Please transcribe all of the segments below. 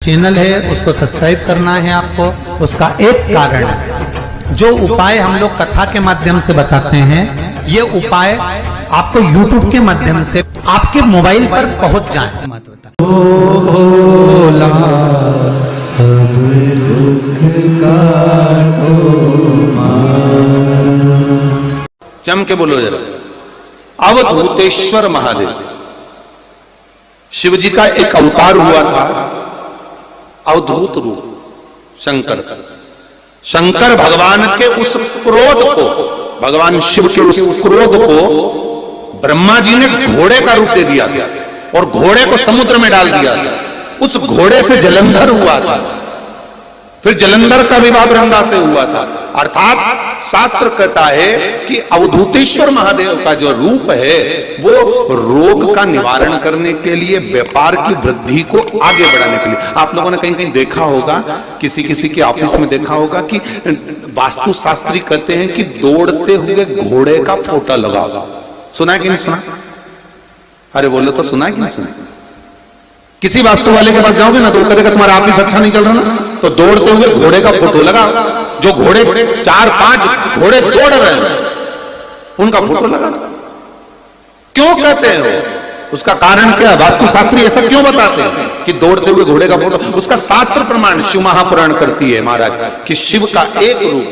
Channel है उसको subscribe करना है आपको। उसका एक कारण है, जो उपाय हम लोग कथा के माध्यम से बताते हैं, ये उपाय आपको YouTube के माध्यम से आपके मोबाइल पर पहुंच जाए। भोला सब दुख काटो चम के बोलो जरा। अवधूतेश्वर महादेव शिव जी का एक अवतार हुआ था, अवधूत रूप शंकर। शंकर भगवान के उस क्रोध को, भगवान शिव के उस क्रोध को ब्रह्मा जी ने घोड़े का रूप दे दिया गया और घोड़े को समुद्र में डाल दिया गया। उस घोड़े से जलंधर हुआ था, फिर जलंधर का विवाह वृंदा से हुआ था। अर्थात शास्त्र कहता है कि अवधूतेश्वर महादेव का जो रूप है वो रोग का निवारण करने के लिए, व्यापार की वृद्धि को आगे बढ़ाने के लिए। आप लोगों ने कहीं कहीं देखा होगा, किसी किसी के ऑफिस में देखा होगा कि वास्तु शास्त्री कहते हैं कि दौड़ते हुए घोड़े का फोटो लगाओ। सुना है कि नहीं सुना? अरे बोलो तो सुना है कि नहीं सुना? किसी वास्तु वाले के पास जाओगे ना तो वो कहेगा तुम्हारा ऑफिस अच्छा नहीं चल रहा ना, तो दौड़ते हुए घोड़े का फोटो लगाओ। जो घोड़े 4-5 घोड़े दौड़ रहे हैं उनका फोटो लगा। क्यों कहते हैं वो? उसका कारण क्या? वास्तुशास्त्री ऐसा क्यों बताते हैं कि दौड़ते हुए घोड़े का फोटो? उसका शास्त्र प्रमाण शिव महापुराण करती है महाराज कि शिव का एक रूप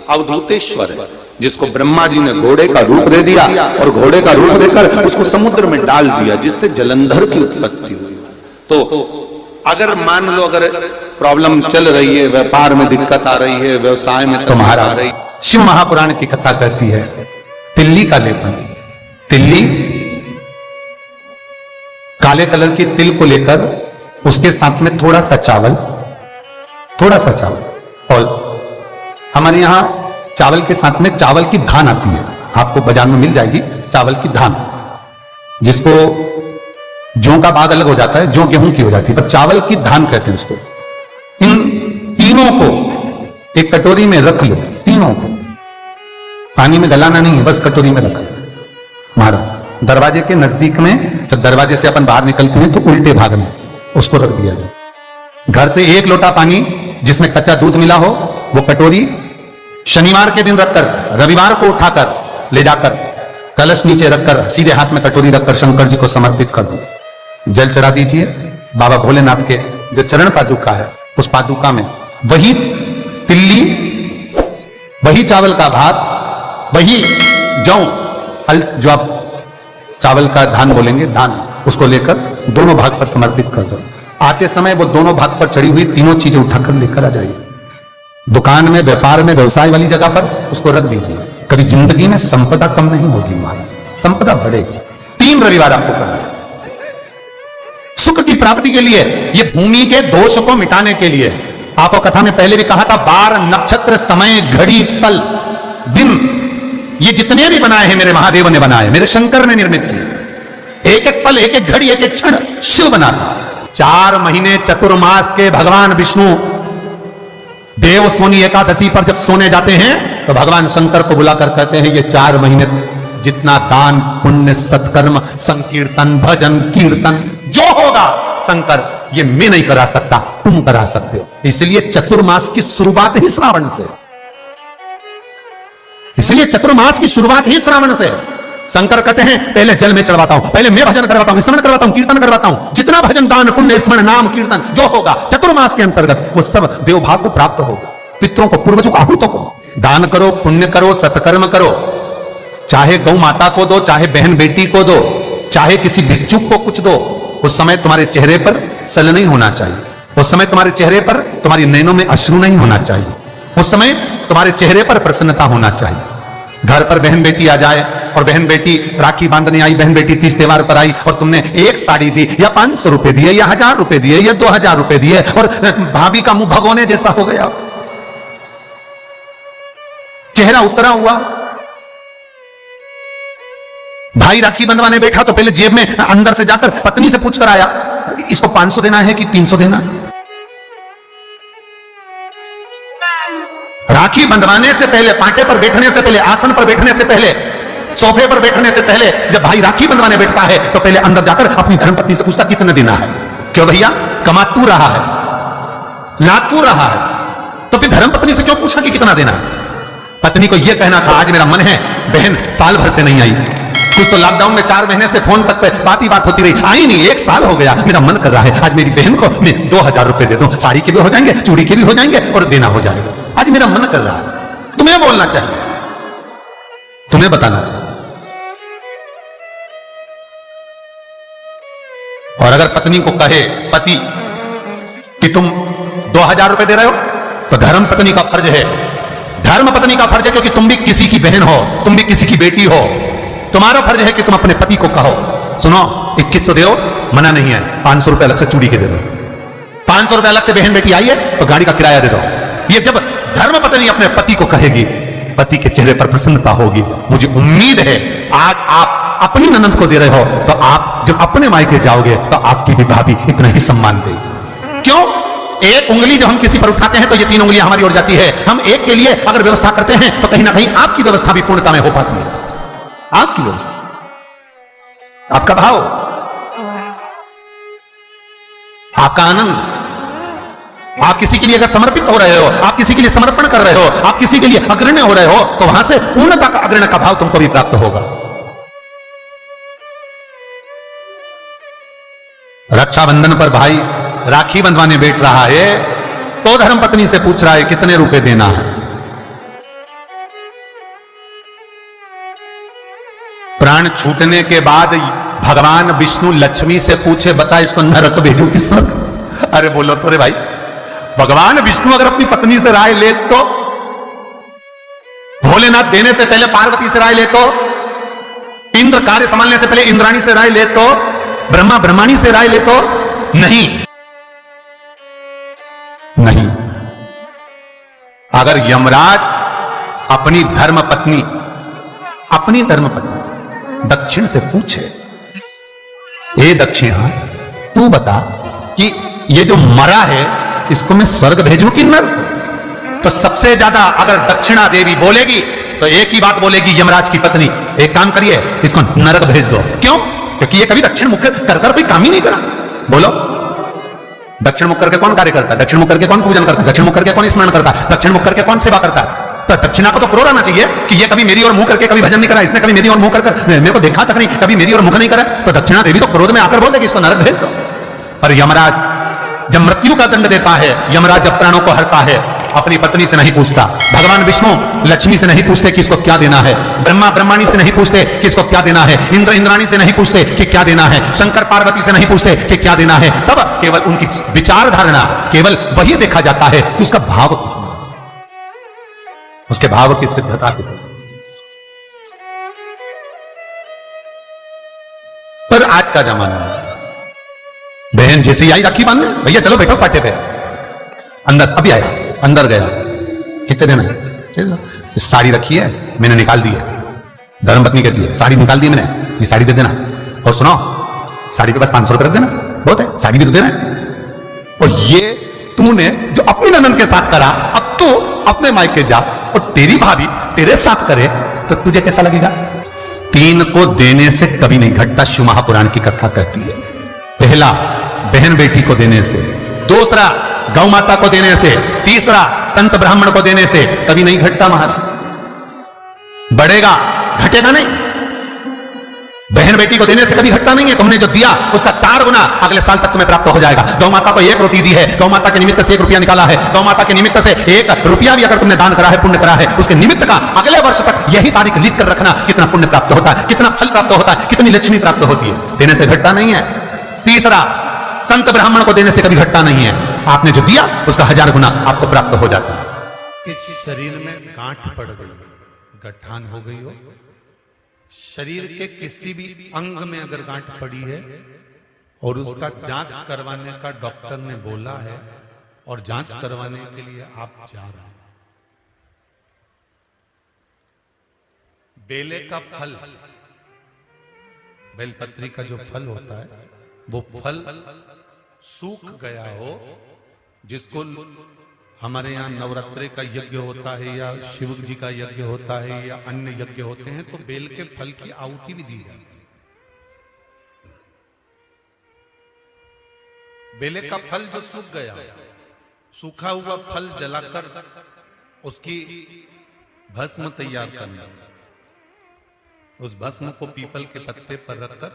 अवधूतेश्वर है, जिसको ब्रह्मा जी ने घोड़े का रूप दे दिया और घोड़े का रूप देकर उसको समुद्र में डाल दिया, जिससे जलंधर की उत्पत्ति हुई। तो अगर मान लो अगर प्रॉब्लम चल रही है, व्यापार में दिक्कत आ रही है, व्यवसाय में तुम्हारा आ रही, शिव महापुराण की कथा कहती है तिल्ली का लेपन। तिल्ली काले कलर की तिल को लेकर उसके साथ में थोड़ा सा चावल, और हमारे यहां चावल के साथ में चावल की धान आती है, आपको बाजार में मिल जाएगी चावल की धान, जिसको जौ का भाग अलग हो जाता है, जौ गेहूं की हो जाती है, पर चावल की धान कहते हैं उसको। इन तीनों को एक कटोरी में रख लो, तीनों को पानी में गलाना नहीं है, बस कटोरी में रख लो। महाराज दरवाजे के नजदीक में, जब दरवाजे से अपन बाहर निकलते हैं तो उल्टे भाग में उसको रख दिया जाए। घर से 1 लोटा पानी जिसमें कच्चा दूध मिला हो वो कटोरी शनिवार के दिन रखकर रविवार को उठाकर ले जाकर कलश नीचे रखकर सीधे हाथ में कटोरी रखकर शंकर जी को समर्पित कर दो। जल चढ़ा दीजिए। बाबा भोलेनाथ के जो चरण पादुका है उस पादुका में वही तिल्ली, वही चावल का भात, वही जौ, जो आप चावल का धान बोलेंगे, धान, उसको लेकर दोनों भाग पर समर्पित कर दो। आते समय वो दोनों भाग पर चढ़ी हुई तीनों चीजें उठाकर लेकर आ जाइए। दुकान में, व्यापार में, व्यवसाय वाली जगह पर उसको रख दीजिए। कभी जिंदगी में संपदा कम नहीं होगी, महाराज संपदा बढ़ेगी। 3 रविवार आपको करना है सुख की प्राप्ति के लिए, ये भूमि के दोष को मिटाने के लिए। आपको कथा में पहले भी कहा था, बार, नक्षत्र, समय, घड़ी, पल, दिन, ये जितने भी बनाए हैं मेरे महादेव ने बनाए, मेरे शंकर ने निर्मित किए। एक एक पल, एक एक घड़ी, एक एक क्षण शिव बनाता। 4 महीने चतुर्मास के भगवान विष्णु देव सोनी एकादशी पर जब सोने जाते हैं तो भगवान शंकर को बुलाकर कहते हैं, ये 4 महीने जितना दान पुण्य सत्कर्म संकीर्तन भजन कीर्तन जो होगा शंकर, ये मैं नहीं करा सकता, तुम करा सकते हो। इसलिए चतुर्मास की शुरुआत ही श्रावण से, इसलिए चतुर्मास की शुरुआत ही श्रावण से। शंकर कहते हैं पहले जल में चढ़वाता हूं, पहले मैं भजन करवाता हूं, स्मरण करवाता हूं, कीर्तन करवाता हूं। जितना भजन दान पुण्य स्मरण नाम कीर्तन जो होगा चतुर्मास के अंतर्गत वो सब देवभाग को प्राप्त होगा। पितरों को, पूर्वजों को, आहूतों को दान करो, पुण्य करो, सत्कर्म करो। चाहे गौ माता को दो, चाहे बहन बेटी को दो, चाहे किसी भिक्षुक को कुछ दो। उस समय तुम्हारे चेहरे पर सल नहीं होना चाहिए, उस समय तुम्हारे चेहरे पर, तुम्हारी नैनों में अश्रु नहीं होना चाहिए, उस समय तुम्हारे चेहरे पर प्रसन्नता होना चाहिए। घर पर बहन बेटी आ जाए और बहन बेटी राखी बांधने आई, बहन बेटी तीज त्योहार पर आई और तुमने एक साड़ी दी या 500 रुपए दिए या 1000 रुपए दिए या 2000 रुपए दिए और भाभी का मुंह भगोने जैसा हो गया, चेहरा उतरा हुआ। भाई राखी बंधवाने बैठा तो पहले जेब में अंदर से जाकर पत्नी से पूछकर आया, इसको 500 देना है कि 300 देना है। राखी बंधवाने से पहले, पाटे पर बैठने से पहले, आसन पर बैठने से पहले, सोफे पर बैठने से पहले, जब भाई राखी बंधवाने बैठता है तो पहले अंदर जाकर अपनी धर्मपत्नी से पूछता कितने देना है। क्यों भैया, कमा तू रहा है, लातू रहा है, तो फिर धर्म पत्नी से क्यों पूछा कि कितना देना? पत्नी को यह कहना था आज मेरा मन है, बहन साल भर से नहीं आई, कुछ तो लॉकडाउन में 4 महीने से फोन तक पे बात ही बात होती रही, आई नहीं, 1 साल हो गया, मेरा मन कर रहा है आज मेरी बहन को मैं 2000 रुपए दे दूं, साड़ी के भी हो जाएंगे, चूड़ी के भी हो जाएंगे और देना हो जाएगा, आज मेरा मन कर रहा है। तुम्हें बोलना चाहिए, तुम्हें बताना चाहिए। और अगर पत्नी को कहे पति कि तुम 2000 रुपए दे रहे हो, तो धर्म पत्नी का फर्ज है, धर्म पत्नी का फर्ज है, क्योंकि तुम भी किसी की बहन हो, तुम भी किसी की बेटी हो, तुम्हारा फर्ज है कि तुम अपने पति को कहो सुनो 2100 दो, मना नहीं है, 500 रुपए अलग से चूड़ी के दे दो, 500 रुपए अलग से बहन बेटी आई है तो गाड़ी का किराया दे दो। ये जब धर्म पत्नी अपने पति को कहेगी, पति के चेहरे पर प्रसन्नता होगी। मुझे उम्मीद है आज आप अपनी ननद को दे रहे हो, तो आप जब अपने मायके जाओगे तो आपकी भी भाभी इतना ही सम्मान देगी। क्यों? एक उंगली जब हम किसी पर उठाते हैं तो ये 3 उंगलियां हमारी ओर जाती है। हम एक के लिए अगर व्यवस्था करते हैं तो कहीं ना कहीं आपकी व्यवस्था भी पूर्णता में हो पाती है। आपकी व्यवस्था, आपका भाव, आपका आनंद, आप किसी के लिए अगर समर्पित हो रहे हो, आप किसी के लिए समर्पण कर रहे हो, आप किसी के लिए अग्रण्य हो रहे हो, तो वहां से पूर्णता का अग्रण्य का भाव तुमको भी प्राप्त होगा। रक्षाबंधन पर भाई राखी बंधवाने बैठ रहा है तो धर्मपत्नी से पूछ रहा है कितने रुपए देना है। प्राण छूटने के बाद भगवान विष्णु लक्ष्मी से पूछे बता इसको नरक भेजू कि स्वर्ग? अरे बोलो तो रे भाई, भगवान विष्णु अगर अपनी पत्नी से राय ले तो, भोलेनाथ देने से पहले पार्वती से राय ले तो, इंद्र कार्य संभालने से पहले इंद्राणी से राय ले तो, ब्रह्मा ब्रह्माणी से राय ले तो, नहीं नहीं। अगर यमराज अपनी धर्मपत्नी दक्षिण से पूछे, ए दक्षिणा तू बता कि ये जो मरा है इसको मैं स्वर्ग भेजूं कि नरक? तो सबसे ज्यादा अगर दक्षिणा देवी बोलेगी तो एक ही बात बोलेगी यमराज की पत्नी, एक काम करिए इसको नरक भेज दो। क्यों? क्योंकि ये कभी दक्षिण मुख कर कोई काम ही नहीं करा। बोलो, दक्षिण मुख करके कौन कार्य करता है? दक्षिण मुख करके कौन पूजन करता है? दक्षिण मुख करके कौन स्मरण करता है? दक्षिण मुख करके कौन सेवा करता है? तो दक्षिणा को तो क्रोध आना चाहिए कि ये कभी मेरी ओर मुंह करके कभी भजन नहीं करा, इसने कभी मेरी ओर मुंह करके मेरे को देखा तक नहीं, कभी मेरी ओर मुख नहीं करा। तो दक्षिणा देवी तो क्रोध में आकर बोल देगी इसको नरक भेज दो। पर यमराज जब मृत्यु का दंड देता है, यमराज जब प्राणों को हरता है, अपनी पत्नी से नहीं पूछता, भगवान विष्णु लक्ष्मी से नहीं पूछते कि इसको क्या देना है, ब्रह्मा ब्रह्माणी से नहीं पूछते कि इसको क्या देना है, इंद्र इंद्राणी से नहीं पूछते कि क्या देना है, शंकर पार्वती से नहीं पूछते कि क्या देना है। तब केवल उनकी विचार धारणा, केवल वही देखा जाता है कि उसका भाव कितना, उसके भाव की सिद्धता कितनी। पर आज का जमाना है, बहन जैसे ही आई राखी बांधने, भैया चलो बैठो पाटे पे, अंदर अभी आया, अंदर गया, कितने दिन है, साड़ी रखी है मैंने निकाल दी है, धर्मपत्नी कहती है साड़ी निकाल दी मैंने, ये साड़ी दे देना, और सुनो साड़ी पे बस 500 रुपए रख देना, बहुत है, साड़ी भी तो देना है। और ये तूने जो अपनी ननद के साथ करा, अब तू अपने मायके जा और तेरी भाभी तेरे साथ करे तो तुझे कैसा लगेगा? 3 को देने से कभी नहीं घटता, शिव महापुराण की कथा कहती है। पहला बहन बेटी को देने से, दूसरा गौ माता को देने से, तीसरा संत ब्राह्मण को देने से कभी नहीं घटता महाराज, बढ़ेगा घटेगा नहीं। बहन बेटी को देने से कभी घटता नहीं है, तुमने जो दिया उसका 4 गुना अगले साल तक तुम्हें प्राप्त हो जाएगा। गौ माता को 1 रोटी दी है, गौ माता के निमित्त से 1 रुपया निकाला है, गौ माता के निमित्त से 1 रुपया भी अगर तुमने दान करा है, पुण्य करा है, उसके निमित्त का अगले वर्ष तक यही तारीख लिख कर रखना, कितना पुण्य प्राप्त होता है, कितना फल प्राप्त होता है, कितनी लक्ष्मी प्राप्त होती है, देने से घटता नहीं है। तीसरा संत ब्राह्मण को देने से कभी घटता नहीं है, आपने जो दिया उसका 1000 गुना आपको प्राप्त हो जाता है। इस शरीर में गांठ पड़ गई, गठान हो गई हो, शरीर के किसी भी अंग में अगर गांठ पड़ी है और उसका जांच करवाने का डॉक्टर ने बोला है और जांच करवाने के लिए आप जा रहे हैं, बेले का फल, बेलपत्री का जो फल होता है वो फल सूख गया हो, जिसको हमारे यहाँ नवरात्रि का यज्ञ होता है या शिव जी का यज्ञ होता है या अन्य यज्ञ होते हैं, तो बेल के फल की आहुति भी दी जाती है। बेले का फल जो सूख गया, सूखा हुआ फल जलाकर उसकी भस्म तैयार करना, उस भस्म को पीपल के पत्ते पर रखकर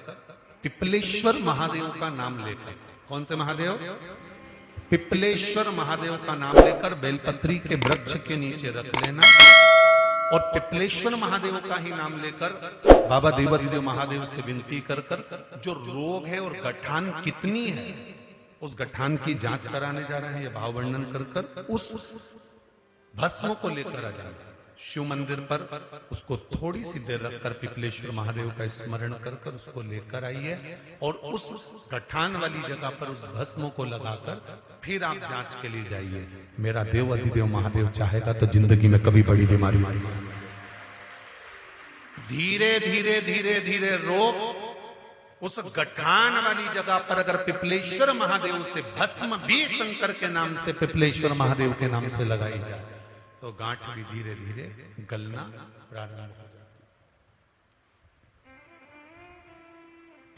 पिपलेश्वर महादेव का नाम लेकर, कौन से महादेव? पिपलेश्वर महादेव का नाम लेकर बेलपत्री के वृक्ष के नीचे रख लेना और पिपलेश्वर महादेव का ही नाम लेकर बाबा देवाधिदेव महादेव से विनती कर कर जो रोग है और गठान कितनी है उस गठान की जांच कराने जा रहे हैं, यह भाव वर्णन कर कर उस भस्म को लेकर आ जाना। शिव मंदिर पर उसको थोड़ी सी देर रखकर पिपलेश्वर महादेव का स्मरण कर कर उसको लेकर आइए और उस गठान वाली जगह पर उस भस्म को लगाकर फिर आप जांच के लिए जाइए। मेरा देव अधिदेव महादेव चाहेगा तो जिंदगी में कभी बड़ी बीमारी नहीं। धीरे धीरे धीरे धीरे रोग उस गठान वाली जगह पर अगर पिपलेश्वर महादेव से भस्म भी शंकर के नाम से पिपलेश्वर महादेव के नाम से लगाई जाए तो गांठ भी धीरे धीरे गलना प्रारंभ हो जाती।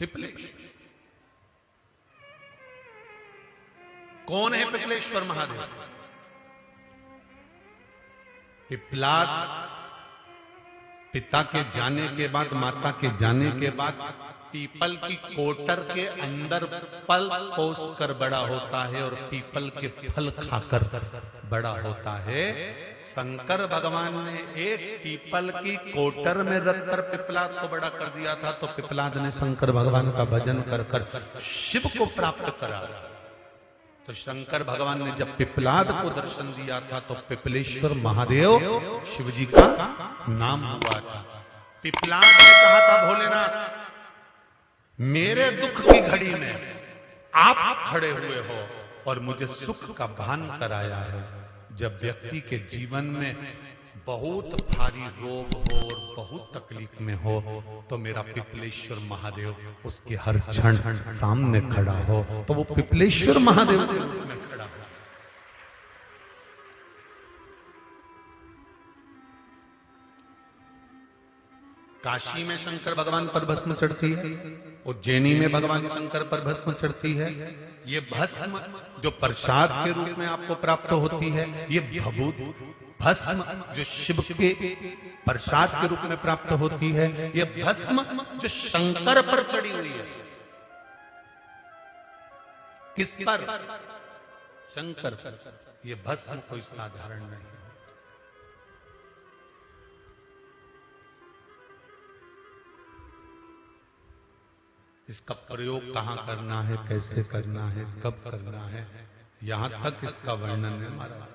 पिपलेश्वर कौन है? पिपलेश्वर महादेव। पिपलाद पिता के जाने के बाद, माता के जाने के बाद पीपल की कोटर के अंदर पल पोस कर बड़ा होता है और पीपल के फल खाकर बड़ा होता है। शंकर भगवान ने एक पीपल की कोटर में रखकर पिपलाद को बड़ा कर दिया था, तो पिपलाद ने शंकर भगवान का भजन कर कर शिव को प्राप्त करा। तो शंकर भगवान ने जब पिपलाद को दर्शन दिया था तो पिपलेश्वर महादेव शिव जी का नाम हुआ था। पिपलाद ने कहा था, भोलेनाथ मेरे दुख की घड़ी में आप खड़े हुए हो और मुझे सुख का भान कराया है। जब व्यक्ति के जीवन में बहुत भारी रोग हो और बहुत तकलीफ में हो तो मेरा पिपलेश्वर महादेव उसके हर क्षण सामने खड़ा हो, तो वो पिपलेश्वर महादेव के रूप में खड़ा हो। काशी में शंकर भगवान पर भस्म चढ़ती है, उज्जैनी में भगवान शंकर पर भस्म चढ़ती है। ये भस्म जो प्रसाद के रूप में आपको प्राप्त होती है, ये भभूत भस्म जो शिव के प्रसाद के रूप में प्राप्त होती है, ये भस्म जो शंकर पर चढ़ी हुई है। किस पर? शंकर पर। ये भस्म कोई साधारण नहीं। इसका प्रयोग कहाँ करना है, कैसे करना है, कब करना है, यहां तक इसका वर्णन है महाराज।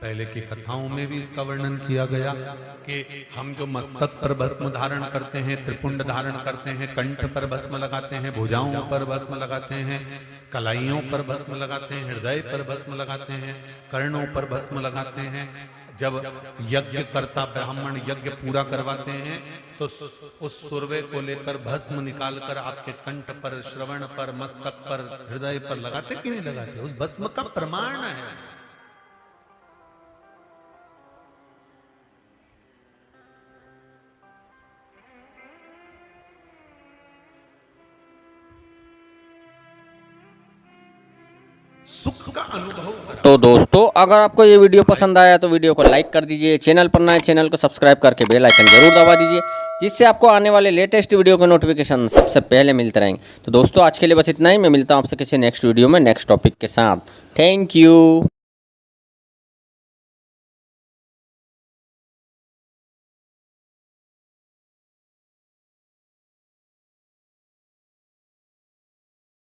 पहले की कथाओं में भी इसका वर्णन किया गया कि हम जो मस्तक पर भस्म धारण करते हैं, त्रिपुंड धारण करते हैं, कंठ पर भस्म लगाते हैं, भुजाओं पर भस्म लगाते हैं, कलाइयों पर भस्म लगाते हैं, हृदय पर भस्म लगाते हैं, कर्णों पर भस्म लगाते हैं। जब यज्ञ करता ब्राह्मण यज्ञ पूरा करवाते हैं तो उस सुरवे को लेकर भस्म निकालकर आपके कंठ पर, श्रवण पर, मस्तक पर, हृदय पर लगाते कि नहीं लगाते? उस भस्म का प्रमाण है। सुख का अनुभव करा। तो दोस्तों अगर आपको ये वीडियो पसंद आया तो वीडियो को लाइक कर दीजिए, चैनल पर नए चैनल को सब्सक्राइब करके बेल आइकन जरूर दबा दीजिए, जिससे आपको आने वाले लेटेस्ट वीडियो के नोटिफिकेशन सबसे पहले मिलते रहेंगे। तो दोस्तों आज के लिए बस इतना ही, मैं मिलता हूँ आपसे किसी नेक्स्ट वीडियो में नेक्स्ट टॉपिक के साथ। Thank you.